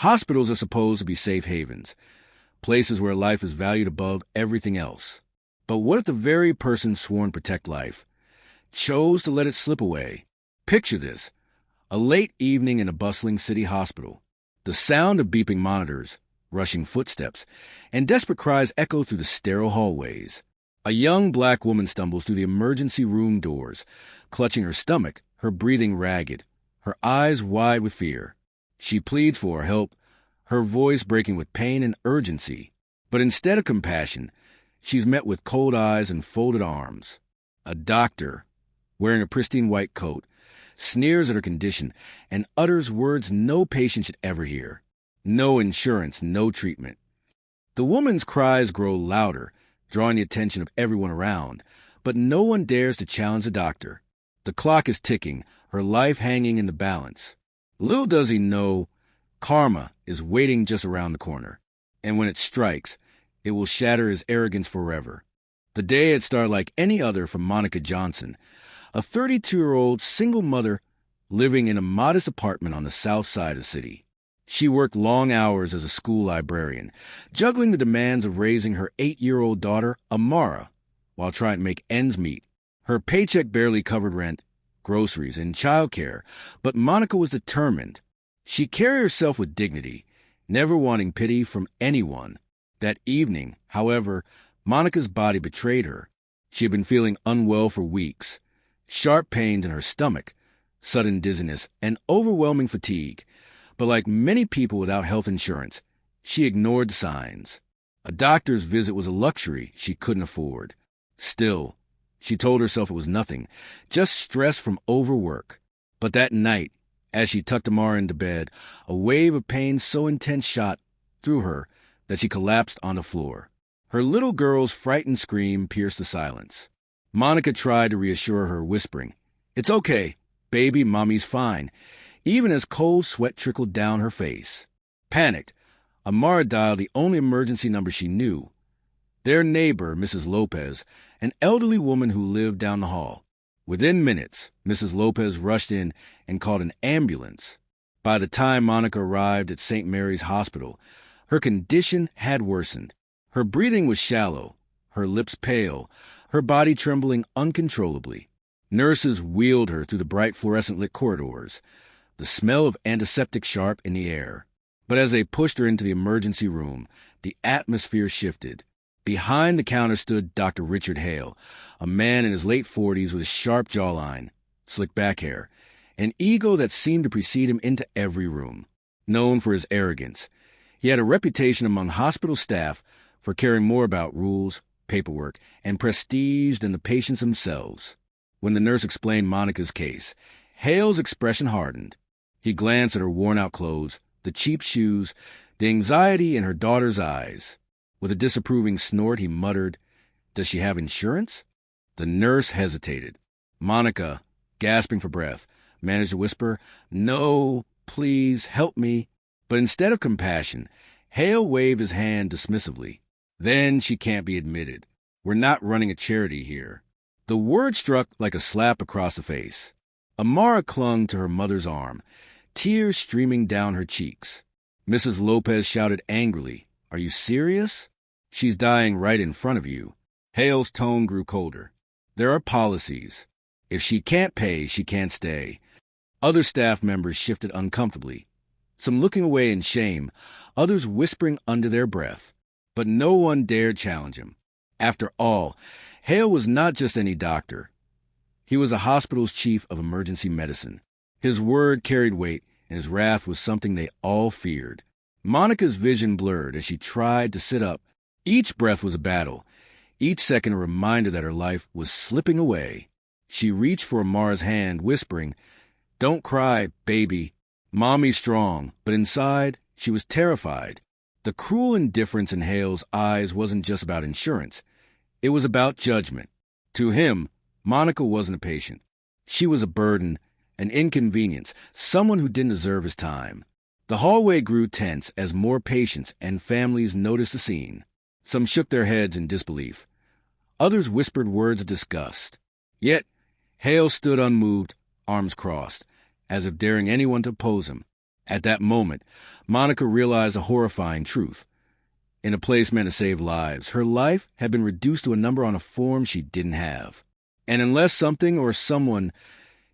Hospitals are supposed to be safe havens, places where life is valued above everything else. But what if the very person sworn to protect life chose to let it slip away? Picture this: a late evening in a bustling city hospital. The sound of beeping monitors, rushing footsteps, and desperate cries echo through the sterile hallways. A young black woman stumbles through the emergency room doors, clutching her stomach, her breathing ragged, her eyes wide with fear. She pleads for help, her voice breaking with pain and urgency. But instead of compassion, she's met with cold eyes and folded arms. A doctor, wearing a pristine white coat, sneers at her condition and utters words no patient should ever hear. No insurance, no treatment. The woman's cries grow louder, drawing the attention of everyone around, but no one dares to challenge the doctor. The clock is ticking, her life hanging in the balance. Little does he know, karma is waiting just around the corner, and when it strikes, it will shatter his arrogance forever. The day had started like any other for Monica Johnson, a 32-year-old single mother living in a modest apartment on the south side of the city. She worked long hours as a school librarian, juggling the demands of raising her 8-year-old daughter, Amara, while trying to make ends meet. Her paycheck barely covered rent, groceries, and childcare, but Monica was determined. She carried herself with dignity, never wanting pity from anyone. That evening, however, Monica's body betrayed her. She had been feeling unwell for weeks. Sharp pains in her stomach, sudden dizziness, and overwhelming fatigue. But like many people without health insurance, she ignored the signs. A doctor's visit was a luxury she couldn't afford. Still, she told herself it was nothing, just stress from overwork. But that night, as she tucked Amara into bed, a wave of pain so intense shot through her that she collapsed on the floor. Her little girl's frightened scream pierced the silence. Monica tried to reassure her, whispering, "It's okay, baby, mommy's fine," even as cold sweat trickled down her face. Panicked, Amara dialed the only emergency number she knew. Their neighbor, Mrs. Lopez, an elderly woman who lived down the hall. Within minutes, Mrs. Lopez rushed in and called an ambulance. By the time Monica arrived at St. Mary's Hospital, her condition had worsened. Her breathing was shallow, her lips pale, her body trembling uncontrollably. Nurses wheeled her through the bright fluorescent-lit corridors, the smell of antiseptic sharp in the air. But as they pushed her into the emergency room, the atmosphere shifted. Behind the counter stood Dr. Richard Hale, a man in his late 40s with a sharp jawline, slick back hair, an ego that seemed to precede him into every room. Known for his arrogance, he had a reputation among hospital staff for caring more about rules, paperwork, and prestige than the patients themselves. When the nurse explained Monica's case, Hale's expression hardened. He glanced at her worn-out clothes, the cheap shoes, the anxiety in her daughter's eyes. With a disapproving snort, he muttered, "Does she have insurance?" The nurse hesitated. Monica, gasping for breath, managed to whisper, "No, please, help me." But instead of compassion, Hale waved his hand dismissively. "Then she can't be admitted. We're not running a charity here." The word struck like a slap across the face. Amara clung to her mother's arm, tears streaming down her cheeks. Mrs. Lopez shouted angrily, "Are you serious? She's dying right in front of you." Hale's tone grew colder. "There are policies. If she can't pay, she can't stay." Other staff members shifted uncomfortably, some looking away in shame, others whispering under their breath. But no one dared challenge him. After all, Hale was not just any doctor. He was a hospital's chief of emergency medicine. His word carried weight, and his wrath was something they all feared. Monica's vision blurred as she tried to sit up. Each breath was a battle, each second a reminder that her life was slipping away. She reached for Amara's hand, whispering, "Don't cry, baby. Mommy's strong." But inside, she was terrified. The cruel indifference in Hale's eyes wasn't just about insurance. It was about judgment. To him, Monica wasn't a patient. She was a burden, an inconvenience, someone who didn't deserve his time. The hallway grew tense as more patients and families noticed the scene. Some shook their heads in disbelief. Others whispered words of disgust. Yet, Hale stood unmoved, arms crossed, as if daring anyone to oppose him. At that moment, Monica realized a horrifying truth. In a place meant to save lives, her life had been reduced to a number on a form she didn't have. And unless something or someone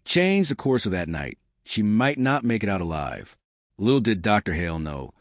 changed the course of that night, she might not make it out alive. Little did Dr. Hale know,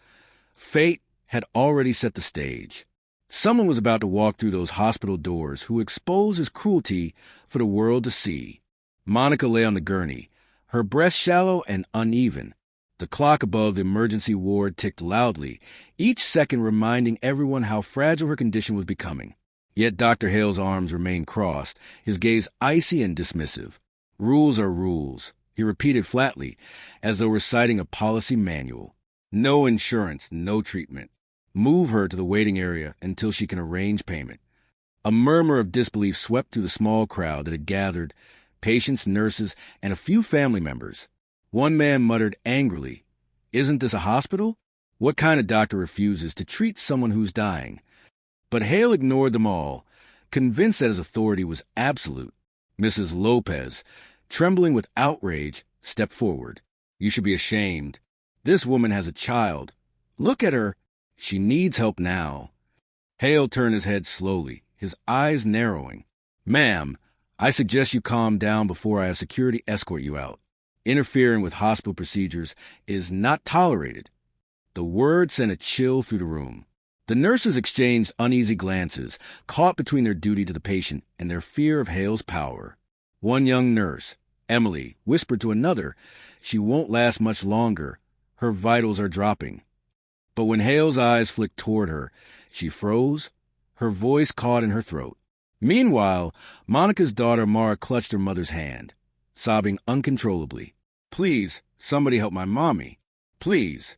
fate had already set the stage. Someone was about to walk through those hospital doors who exposed his cruelty for the world to see. Monica lay on the gurney, her breath shallow and uneven. The clock above the emergency ward ticked loudly, each second reminding everyone how fragile her condition was becoming. Yet Dr. Hale's arms remained crossed, his gaze icy and dismissive. Rules are rules, he repeated flatly, as though reciting a policy manual. No insurance, no treatment. Move her to the waiting area until she can arrange payment. A murmur of disbelief swept through the small crowd that had gathered, patients, nurses, and a few family members. One man muttered angrily, "Isn't this a hospital? What kind of doctor refuses to treat someone who's dying?" But Hale ignored them all, convinced that his authority was absolute. Mrs. Lopez, trembling with outrage, stepped forward. "You should be ashamed. This woman has a child. Look at her. She needs help now." Hale turned his head slowly, his eyes narrowing. "Ma'am, I suggest you calm down before I have security escort you out. Interfering with hospital procedures is not tolerated." The word sent a chill through the room. The nurses exchanged uneasy glances, caught between their duty to the patient and their fear of Hale's power. One young nurse, Emily, whispered to another, "She won't last much longer. Her vitals are dropping." But when Hale's eyes flicked toward her, she froze, her voice caught in her throat. Meanwhile, Monica's daughter Mara clutched her mother's hand, sobbing uncontrollably. "Please, somebody help my mommy. Please."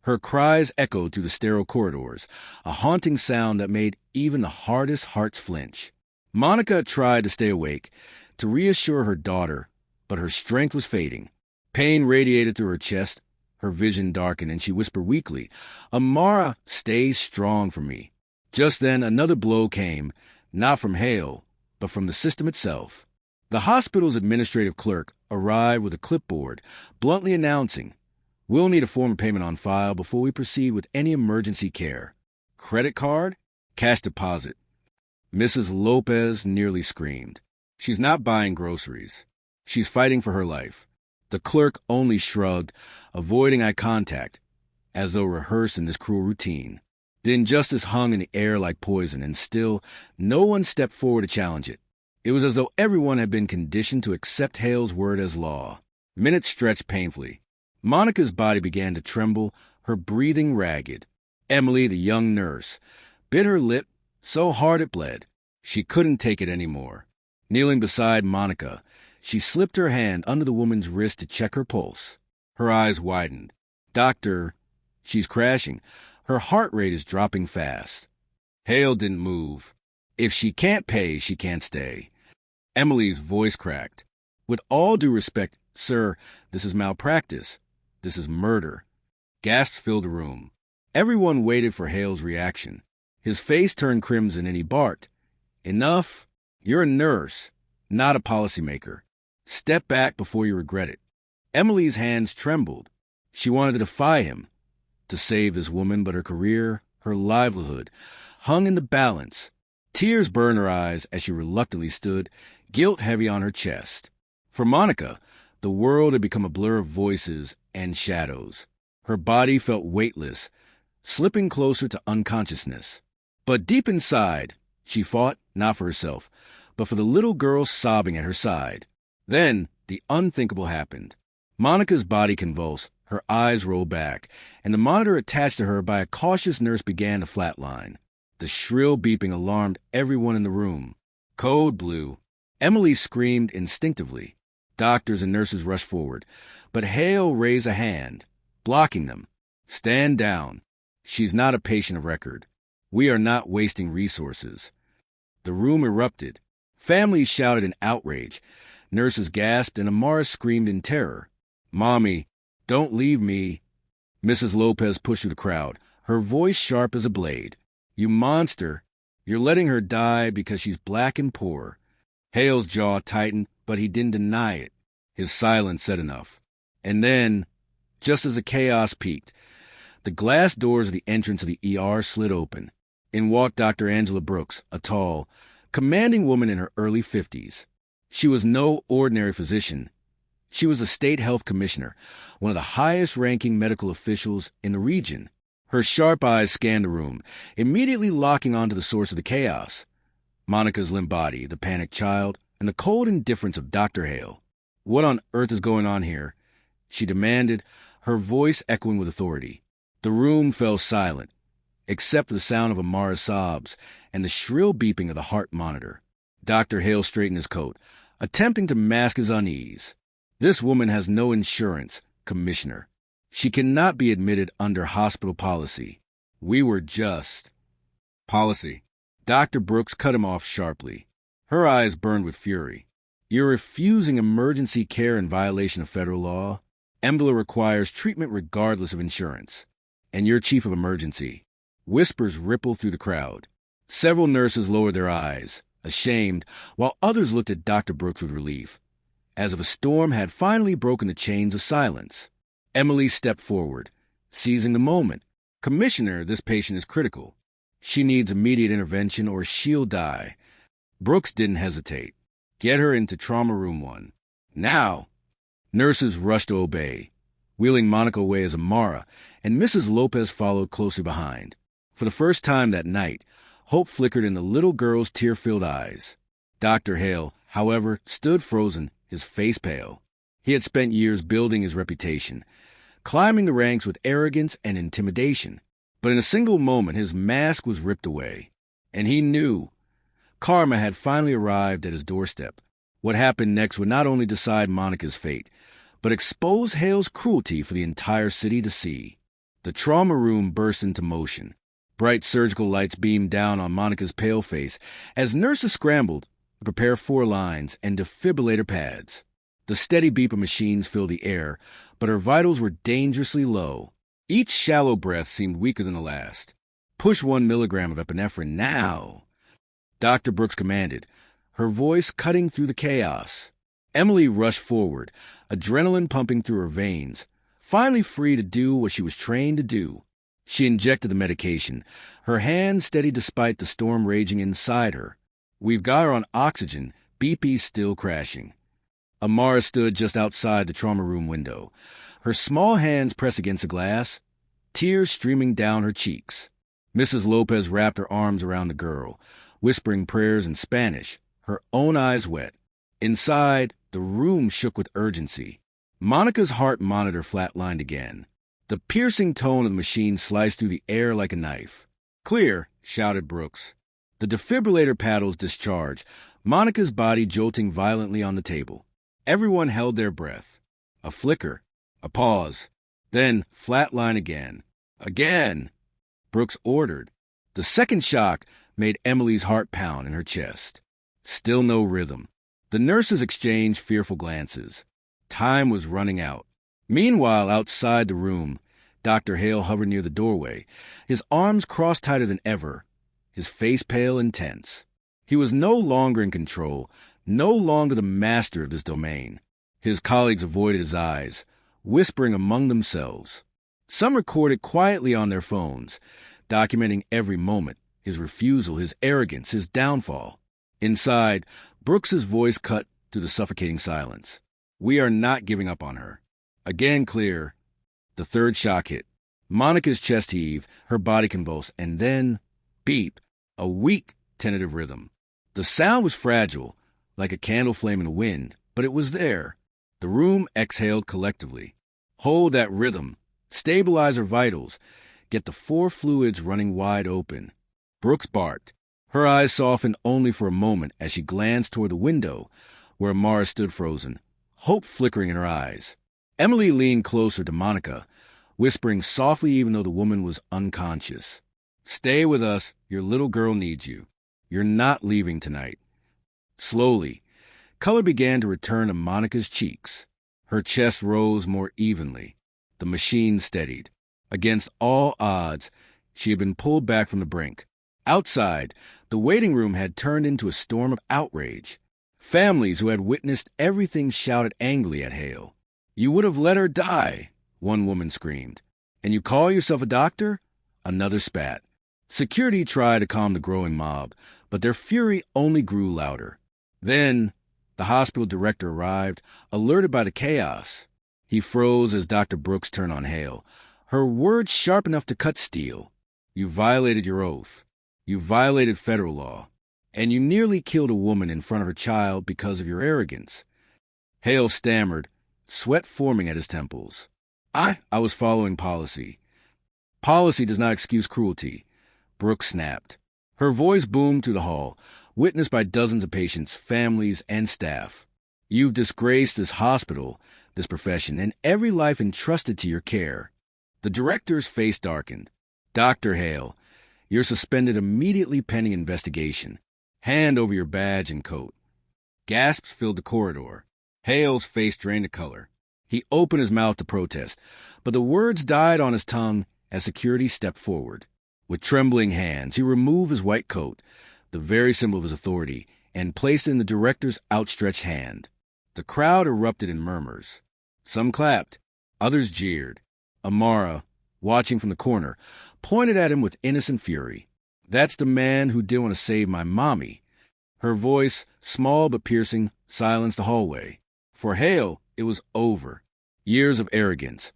Her cries echoed through the sterile corridors, a haunting sound that made even the hardest hearts flinch. Monica tried to stay awake, to reassure her daughter, but her strength was fading. Pain radiated through her chest, her vision darkened, and she whispered weakly, "Amara, stay strong for me." Just then another blow came, not from Hale, but from the system itself. The hospital's administrative clerk arrived with a clipboard, bluntly announcing, "We'll need a form of payment on file before we proceed with any emergency care. Credit card? Cash deposit." Mrs. Lopez nearly screamed. "She's not buying groceries. She's fighting for her life." The clerk only shrugged, avoiding eye contact, as though rehearsed in this cruel routine. The injustice hung in the air like poison, and still no one stepped forward to challenge it. It was as though everyone had been conditioned to accept Hale's word as law. Minutes stretched painfully. Monica's body began to tremble, her breathing ragged. Emily, the young nurse, bit her lip so hard it bled. She couldn't take it any more. Kneeling beside Monica, she slipped her hand under the woman's wrist to check her pulse. Her eyes widened. "Doctor, she's crashing. Her heart rate is dropping fast." Hale didn't move. "If she can't pay, she can't stay." Emily's voice cracked. "With all due respect, sir, this is malpractice. This is murder." Gasps filled the room. Everyone waited for Hale's reaction. His face turned crimson and he barked, "Enough. You're a nurse, not a policymaker. Step back before you regret it." Emily's hands trembled. She wanted to defy him, to save this woman, but her career, her livelihood, hung in the balance. Tears burned her eyes as she reluctantly stood, guilt heavy on her chest. For Monica, the world had become a blur of voices and shadows. Her body felt weightless, slipping closer to unconsciousness. But deep inside, she fought not for herself, but for the little girl sobbing at her side. Then the unthinkable happened. Monica's body convulsed, her eyes rolled back, and the monitor attached to her by a cautious nurse began to flatline. The shrill beeping alarmed everyone in the room. Code blue. Emily screamed instinctively. Doctors and nurses rushed forward, but Hale raised a hand, blocking them. "Stand down. She's not a patient of record. We are not wasting resources." The room erupted. Families shouted in outrage. Nurses gasped, and Amara screamed in terror. "Mommy, don't leave me." Mrs. Lopez pushed through the crowd, her voice sharp as a blade. "You monster. You're letting her die because she's black and poor." Hale's jaw tightened, but he didn't deny it. His silence said enough. And then Just as the chaos peaked, the glass doors of the entrance of the ER slid open. In walked Dr. Angela Brooks, a tall, commanding woman in her early 50s. She was no ordinary physician. She was a state health commissioner, one of the highest-ranking medical officials in the region. Her sharp eyes scanned the room, immediately locking onto the source of the chaos. Monica's limp body, the panicked child, and the cold indifference of Dr. Hale. "What on earth is going on here?" she demanded, her voice echoing with authority. The room fell silent, except for the sound of Amara's sobs and the shrill beeping of the heart monitor. Dr. Hale straightened his coat, attempting to mask his unease. "This woman has no insurance, Commissioner. She cannot be admitted under hospital policy. We were just—" "Policy." Dr. Brooks cut him off sharply. Her eyes burned with fury. "You're refusing emergency care in violation of federal law. EMBLA requires treatment regardless of insurance. And you're chief of emergency." Whispers rippled through the crowd. Several nurses lowered their eyes, ashamed, while others looked at Dr. Brooks with relief, as if a storm had finally broken the chains of silence. Emily stepped forward, seizing the moment. "Commissioner, this patient is critical. She needs immediate intervention or she'll die." Brooks didn't hesitate. "Get her into trauma room 1. Now!" Nurses rushed to obey, wheeling Monica away as Amara and Mrs. Lopez followed closely behind. For the first time that night, hope flickered in the little girl's tear-filled eyes. Dr. Hale, however, stood frozen, his face pale. He had spent years building his reputation, climbing the ranks with arrogance and intimidation. But in a single moment, his mask was ripped away, and he knew karma had finally arrived at his doorstep. What happened next would not only decide Monica's fate, but expose Hale's cruelty for the entire city to see. The trauma room burst into motion. Bright surgical lights beamed down on Monica's pale face as nurses scrambled to prepare 4 lines and defibrillator pads. The steady beep of machines filled the air, but her vitals were dangerously low. Each shallow breath seemed weaker than the last. "Push 1 milligram of epinephrine now," Dr. Brooks commanded, her voice cutting through the chaos. Emily rushed forward, adrenaline pumping through her veins, finally free to do what she was trained to do. She injected the medication, her hand steady despite the storm raging inside her. "We've got her on oxygen, BP still crashing." Amara stood just outside the trauma room window, her small hands pressed against the glass, tears streaming down her cheeks. Mrs. Lopez wrapped her arms around the girl, whispering prayers in Spanish, her own eyes wet. Inside, the room shook with urgency. Monica's heart monitor flatlined again. The piercing tone of the machine sliced through the air like a knife. "Clear," shouted Brooks. The defibrillator paddles discharged, Monica's body jolting violently on the table. Everyone held their breath. A flicker, a pause, then flatline again. "Again!" Brooks ordered. The second shock made Emily's heart pound in her chest. Still no rhythm. The nurses exchanged fearful glances. Time was running out. Meanwhile, outside the room, Dr. Hale hovered near the doorway, his arms crossed tighter than ever, his face pale and tense. He was no longer in control, no longer the master of this domain. His colleagues avoided his eyes, whispering among themselves. Some recorded quietly on their phones, documenting every moment, his refusal, his arrogance, his downfall. Inside, Brooks's voice cut through the suffocating silence. "We are not giving up on her." Again clear. The third shock hit. Monica's chest heaved, her body convulsed, and then, beep, a weak, tentative rhythm. The sound was fragile, like a candle flame in the wind, but it was there. The room exhaled collectively. Hold that rhythm. Stabilize her vitals. Get the 4 fluids running wide open. Brooks barked. Her eyes softened only for a moment as she glanced toward the window, where Amara stood frozen, hope flickering in her eyes. Emily leaned closer to Monica, whispering softly even though the woman was unconscious. "Stay with us. Your little girl needs you. You're not leaving tonight." Slowly, color began to return to Monica's cheeks. Her chest rose more evenly. The machine steadied. Against all odds, she had been pulled back from the brink. Outside, the waiting room had turned into a storm of outrage. Families who had witnessed everything shouted angrily at Hale. "You would have let her die. one woman screamed. And you call yourself a doctor? Another spat. Security tried to calm the growing mob, but their fury only grew louder. Then, the hospital director arrived, alerted by the chaos. He froze as Dr. Brooks turned on Hale, her words sharp enough to cut steel. You violated your oath. You violated federal law. And you nearly killed a woman in front of her child because of your arrogance. Hale stammered, sweat forming at his temples. I was following policy. Policy does not excuse cruelty. Brooks snapped. Her voice boomed through the hall, witnessed by dozens of patients, families, and staff. You've disgraced this hospital, this profession, and every life entrusted to your care. The director's face darkened. Dr. Hale, you're suspended immediately pending investigation. Hand over your badge and coat. Gasps filled the corridor. Hale's face drained of color. He opened his mouth to protest, but the words died on his tongue as security stepped forward. With trembling hands, he removed his white coat, the very symbol of his authority, and placed it in the director's outstretched hand. The crowd erupted in murmurs. Some clapped, others jeered. Amara, watching from the corner, pointed at him with innocent fury. That's the man who didn't want to save my mommy. Her voice, small but piercing, silenced the hallway. For Hale, it was over. Years of arrogance,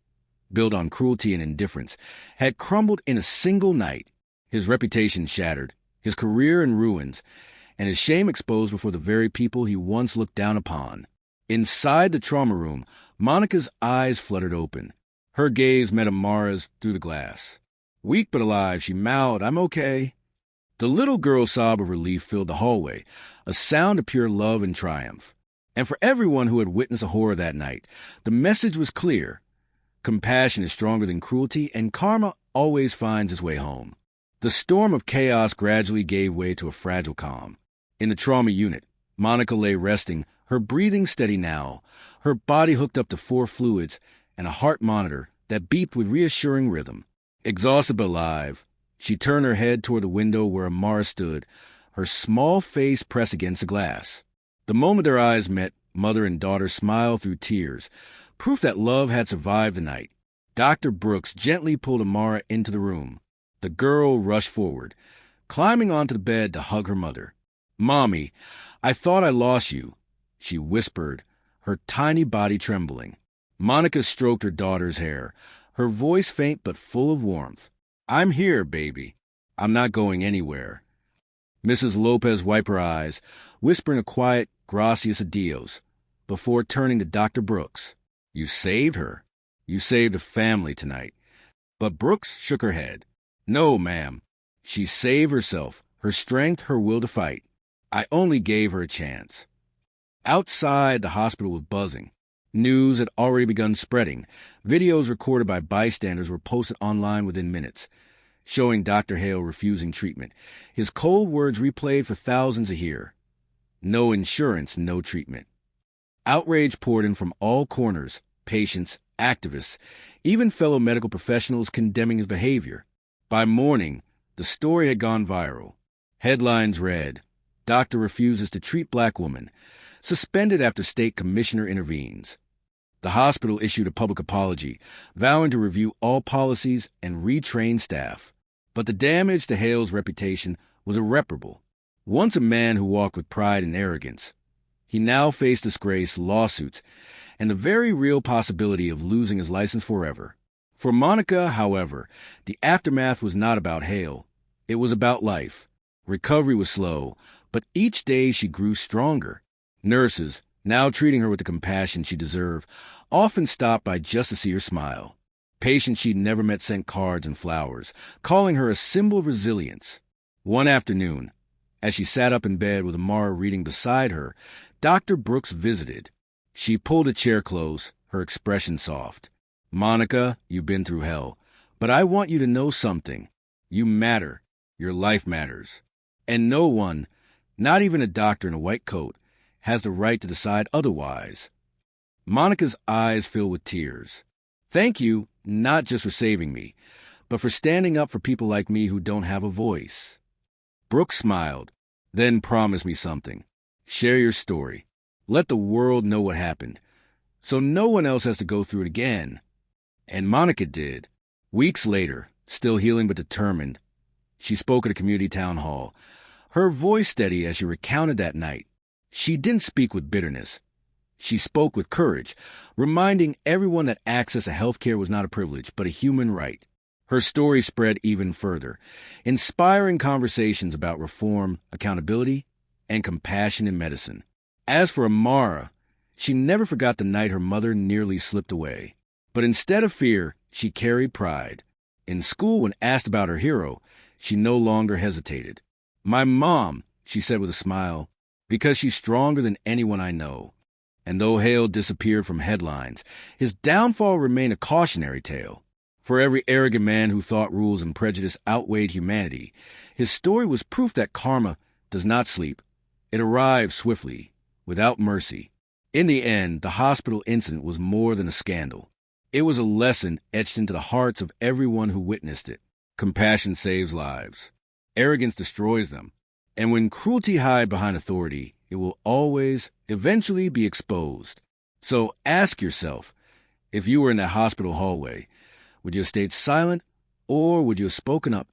built on cruelty and indifference, had crumbled in a single night. His reputation shattered, his career in ruins, and his shame exposed before the very people he once looked down upon. Inside the trauma room, Monica's eyes fluttered open. Her gaze met Amara's through the glass. Weak but alive, she mouthed, "I'm okay." The little girl's sob of relief filled the hallway, a sound of pure love and triumph. And for everyone who had witnessed a horror that night, the message was clear. Compassion is stronger than cruelty, and karma always finds its way home. The storm of chaos gradually gave way to a fragile calm. In the trauma unit, Monica lay resting, her breathing steady now, her body hooked up to 4 fluids and a heart monitor that beeped with reassuring rhythm. Exhausted but alive, she turned her head toward the window where Amara stood, her small face pressed against the glass. The moment their eyes met, mother and daughter smiled through tears, proof that love had survived the night. Dr. Brooks gently pulled Amara into the room. The girl rushed forward, climbing onto the bed to hug her mother. "Mommy, I thought I lost you," she whispered, her tiny body trembling. Monica stroked her daughter's hair, her voice faint but full of warmth. "I'm here, baby. I'm not going anywhere." Mrs. Lopez wiped her eyes, whispering a quiet gracias a Dios, before turning to Dr. Brooks. "You saved her. You saved a family tonight." But Brooks shook her head. "No, ma'am. She saved herself, her strength, her will to fight. I only gave her a chance." Outside, the hospital was buzzing. News had already begun spreading. Videos recorded by bystanders were posted online within minutes, showing Dr. Hale refusing treatment, his cold words replayed for thousands to hear. No insurance, no treatment. Outrage poured in from all corners, patients, activists, even fellow medical professionals condemning his behavior. By morning, the story had gone viral. Headlines read, "Doctor refuses to treat black woman. Suspended after state commissioner intervenes." The hospital issued a public apology, vowing to review all policies and retrain staff. But the damage to Hale's reputation was irreparable. Once a man who walked with pride and arrogance, he now faced disgrace, lawsuits, and the very real possibility of losing his license forever. For Monica, however, the aftermath was not about Hale. It was about life. Recovery was slow, but each day she grew stronger. Nurses, now treating her with the compassion she deserved, often stopped by just to see her smile. Patients she'd never met sent cards and flowers, calling her a symbol of resilience. One afternoon, as she sat up in bed with Amara reading beside her, Dr. Brooks visited. She pulled a chair close, her expression soft. "Monica, you've been through hell, but I want you to know something. You matter. Your life matters. And no one, not even a doctor in a white coat, has the right to decide otherwise." Monica's eyes filled with tears. "Thank you, not just for saving me, but for standing up for people like me who don't have a voice." Brooks smiled, then promised me something. "Share your story. Let the world know what happened, so no one else has to go through it again." And Monica did. Weeks later, still healing but determined, she spoke at a community town hall. Her voice steady as she recounted that night. She didn't speak with bitterness. She spoke with courage, reminding everyone that access to health care was not a privilege, but a human right. Her story spread even further, inspiring conversations about reform, accountability, and compassion in medicine. As for Amara, she never forgot the night her mother nearly slipped away. But instead of fear, she carried pride. In school, when asked about her hero, she no longer hesitated. "My mom," she said with a smile, "because she's stronger than anyone I know." And though Hale disappeared from headlines, his downfall remained a cautionary tale. For every arrogant man who thought rules and prejudice outweighed humanity, his story was proof that karma does not sleep. It arrives swiftly, without mercy. In the end, the hospital incident was more than a scandal. It was a lesson etched into the hearts of everyone who witnessed it. Compassion saves lives. Arrogance destroys them. And when cruelty hides behind authority, it will always, eventually be exposed. So ask yourself, if you were in that hospital hallway, would you have stayed silent, or would you have spoken up